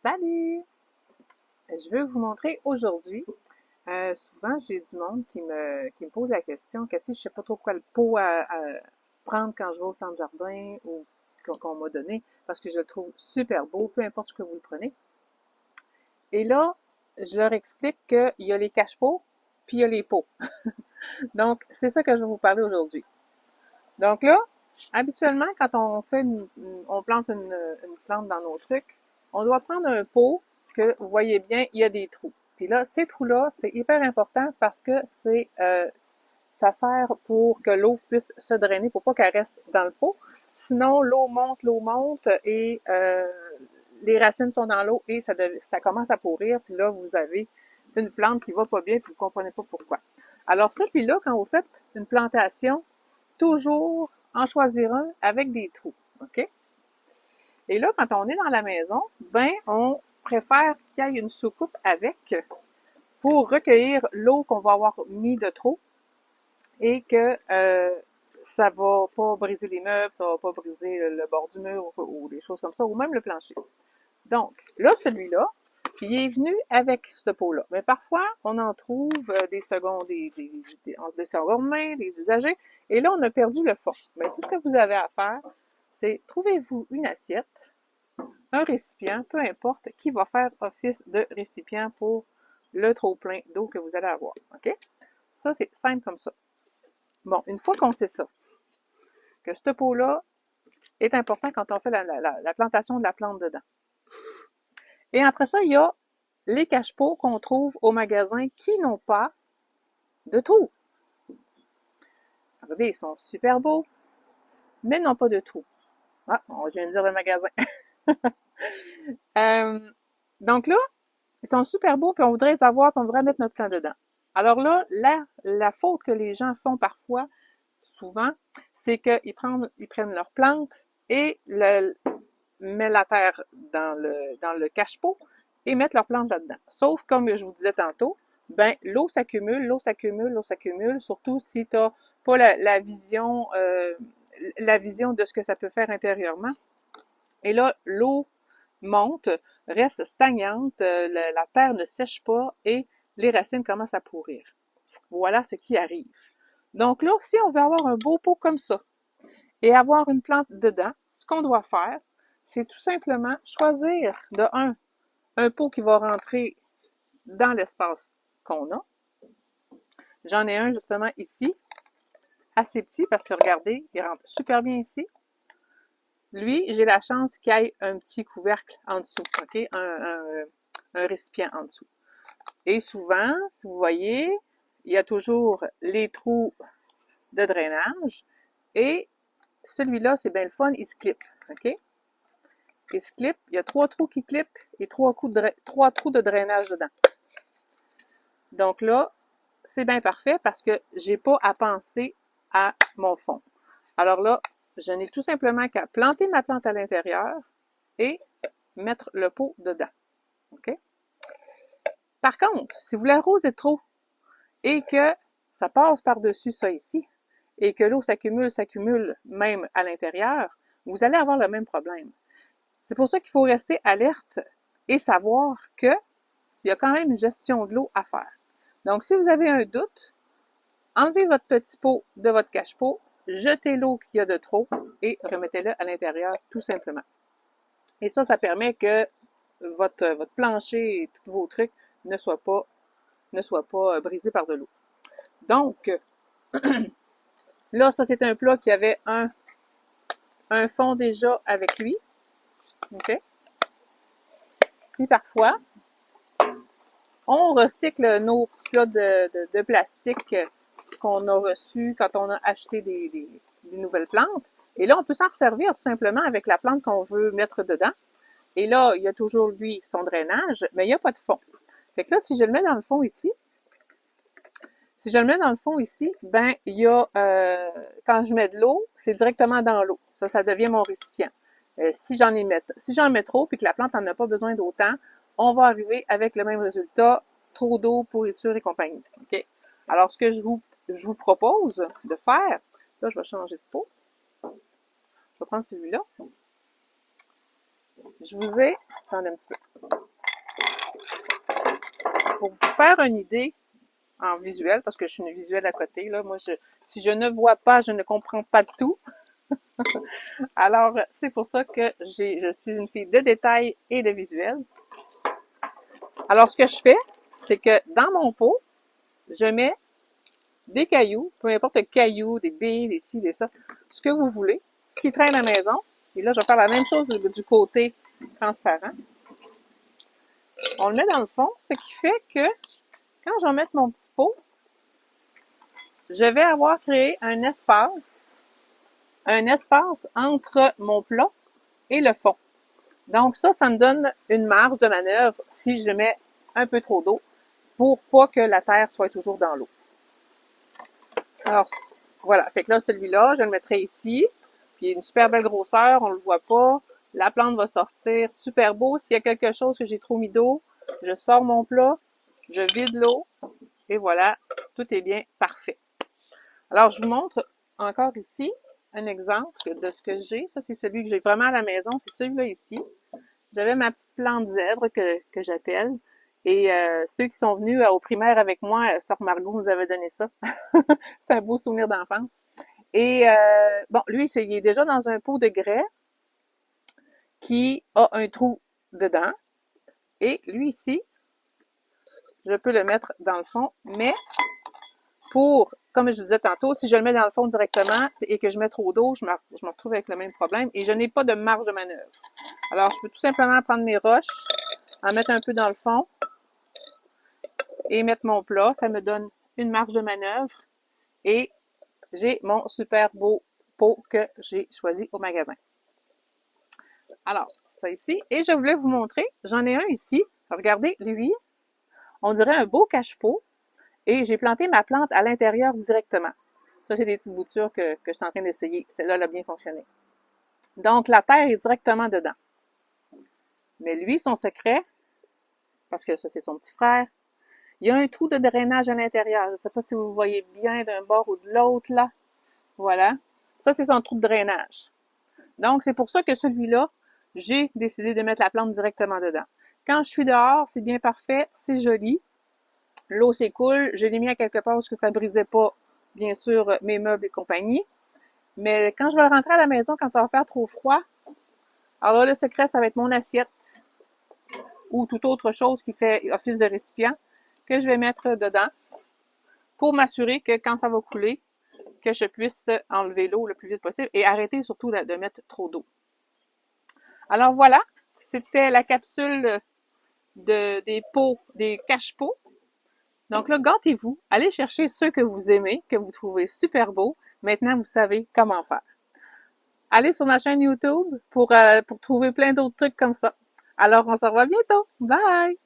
Salut! Je veux vous montrer aujourd'hui, souvent j'ai du monde qui me pose la question, Cathy, je sais pas trop quoi le pot à prendre quand je vais au centre jardin ou qu'on m'a donné, parce que je le trouve super beau, peu importe ce que vous le prenez. Et là, je leur explique qu'il y a les cache-pots, puis il y a les pots. Donc, c'est ça que je vais vous parler aujourd'hui. Donc là, habituellement, quand on plante une plante dans nos trucs, on doit prendre un pot que vous voyez bien, il y a des trous. Puis là, ces trous-là, c'est hyper important parce que ça sert pour que l'eau puisse se drainer, pour pas qu'elle reste dans le pot. Sinon, l'eau monte et les racines sont dans l'eau et ça commence à pourrir. Puis là, vous avez une plante qui va pas bien, puis vous comprenez pas pourquoi. Alors celui-là, quand vous faites une plantation, toujours en choisir un avec des trous, OK? Et là, quand on est dans la maison, ben, on préfère qu'il y ait une soucoupe avec pour recueillir l'eau qu'on va avoir mis de trop et que ça va pas briser les meubles, ça va pas briser le bord du mur ou des choses comme ça, ou même le plancher. Donc, là, celui-là, il est venu avec ce pot-là. Mais parfois, on en trouve des secondes mains, des usagers, et là, on a perdu le fond. Mais tout ce que vous avez à faire, c'est trouvez-vous une assiette, un récipient, peu importe, qui va faire office de récipient pour le trop-plein d'eau que vous allez avoir. OK? Ça, c'est simple comme ça. Bon, une fois qu'on sait ça, que ce pot-là est important quand on fait la plantation de la plante dedans. Et après ça, il y a les cache-pots qu'on trouve au magasin qui n'ont pas de trous. Regardez, ils sont super beaux, mais n'ont pas de trous. Ah, on vient de dire le magasin. Donc là, ils sont super beaux, puis on voudrait les avoir, puis on voudrait mettre notre plant dedans. Alors là, la faute que les gens font parfois, souvent, c'est qu'ils prennent leur plante et mettent la terre dans le cache-pot et mettent leur plante là-dedans. Sauf, comme je vous disais tantôt, ben l'eau s'accumule, surtout si tu n'as pas la vision de ce que ça peut faire intérieurement. Et là, l'eau monte, reste stagnante, la terre ne sèche pas et les racines commencent à pourrir. Voilà ce qui arrive. Donc là, si on veut avoir un beau pot comme ça et avoir une plante dedans, ce qu'on doit faire, c'est tout simplement choisir de un pot qui va rentrer dans l'espace qu'on a. J'en ai un justement ici, assez petit parce que regardez, il rentre super bien ici. Lui, j'ai la chance qu'il y ait un petit couvercle en dessous, OK? Un récipient en dessous. Et souvent, si vous voyez, il y a toujours les trous de drainage et celui-là, c'est bien le fun, il se clip, OK? Il se clip, il y a 3 trous qui clippent et 3 trous de drainage dedans. Donc là, c'est bien parfait parce que j'ai pas à penser à mon fond. Alors là, je n'ai tout simplement qu'à planter ma plante à l'intérieur et mettre le pot dedans. OK? Par contre, si vous l'arrosez trop et que ça passe par-dessus ça ici et que l'eau s'accumule même à l'intérieur, vous allez avoir le même problème. C'est pour ça qu'il faut rester alerte et savoir qu'il y a quand même une gestion de l'eau à faire. Donc, si vous avez un doute, enlevez votre petit pot de votre cache-pot, jetez l'eau qu'il y a de trop et remettez-le à l'intérieur tout simplement. Et ça permet que votre plancher et tous vos trucs ne soient pas brisés par de l'eau. Donc, là, ça c'est un plat qui avait un fond déjà avec lui. OK? Puis parfois, on recycle nos petits plats de plastique qu'on a reçus quand on a acheté des nouvelles plantes. Et là, on peut s'en servir tout simplement avec la plante qu'on veut mettre dedans. Et là, il y a toujours, lui, son drainage, mais il n'y a pas de fond. Fait que là, si je le mets dans le fond ici, ben, il y a, quand je mets de l'eau, c'est directement dans l'eau. Ça devient mon récipient. Si j'en mets trop puis que la plante n'en a pas besoin d'autant, on va arriver avec le même résultat, trop d'eau, pourriture et compagnie. OK? Alors, ce que je vous propose de faire, là, je vais changer de pot. Je vais prendre celui-là. Attendez un petit peu. pour vous faire une idée en visuel, parce que je suis une visuelle à côté, là, moi, si je ne vois pas, je ne comprends pas tout. Alors, c'est pour ça que je suis une fille de détails et de visuel. Alors, ce que je fais, c'est que dans mon pot, je mets des cailloux, peu importe le caillou, des billes, des ci, des ça, ce que vous voulez, ce qui traîne à la maison. Et là, je vais faire la même chose du côté transparent. On le met dans le fond, ce qui fait que quand je vais mettre mon petit pot, je vais avoir créé un espace entre mon plat et le fond. Donc ça me donne une marge de manœuvre si je mets un peu trop d'eau pour pas que la terre soit toujours dans l'eau. Alors, voilà. Fait que là, celui-là, je le mettrai ici. Puis, une super belle grosseur, on le voit pas. La plante va sortir super beau. S'il y a quelque chose que j'ai trop mis d'eau, je sors mon plat, je vide l'eau, et voilà, tout est bien parfait. Alors, je vous montre encore ici un exemple de ce que j'ai. Ça, c'est celui que j'ai vraiment à la maison. C'est celui-là ici. J'avais ma petite plante zèbre que j'appelle. Et ceux qui sont venus au primaire avec moi, Sœur Margot nous avait donné ça. C'est un beau souvenir d'enfance. Et bon, lui, il est déjà dans un pot de grès qui a un trou dedans. Et lui ici, je peux le mettre dans le fond, mais comme je vous disais tantôt, si je le mets dans le fond directement et que je mets trop d'eau, je me retrouve avec le même problème et je n'ai pas de marge de manœuvre. Alors, je peux tout simplement prendre mes roches, en mettre un peu dans le fond et mettre mon plat. Ça me donne une marge de manœuvre et j'ai mon super beau pot que j'ai choisi au magasin. Alors, ça ici. Et je voulais vous montrer, j'en ai un ici. Regardez, lui, on dirait un beau cache-pot. Et j'ai planté ma plante à l'intérieur directement. Ça, c'est des petites boutures que je suis en train d'essayer. Celle-là, elle a bien fonctionné. Donc, la terre est directement dedans. Mais lui, son secret, parce que ça, c'est son petit frère, il y a un trou de drainage à l'intérieur. Je ne sais pas si vous voyez bien d'un bord ou de l'autre, là. Voilà. Ça, c'est son trou de drainage. Donc, c'est pour ça que celui-là, j'ai décidé de mettre la plante directement dedans. Quand je suis dehors, c'est bien parfait, c'est joli. L'eau s'écoule, je l'ai mis à quelque part parce que ça brisait pas, bien sûr, mes meubles et compagnie. Mais quand je vais rentrer à la maison, quand ça va faire trop froid, alors là, le secret, ça va être mon assiette ou toute autre chose qui fait office de récipient que je vais mettre dedans pour m'assurer que quand ça va couler, que je puisse enlever l'eau le plus vite possible et arrêter surtout de mettre trop d'eau. Alors voilà, c'était la capsule des pots, des cache-pots. Donc là, gâtez-vous, allez chercher ceux que vous aimez, que vous trouvez super beaux. Maintenant, vous savez comment faire. Allez sur ma chaîne YouTube pour trouver plein d'autres trucs comme ça. Alors, on se revoit bientôt. Bye!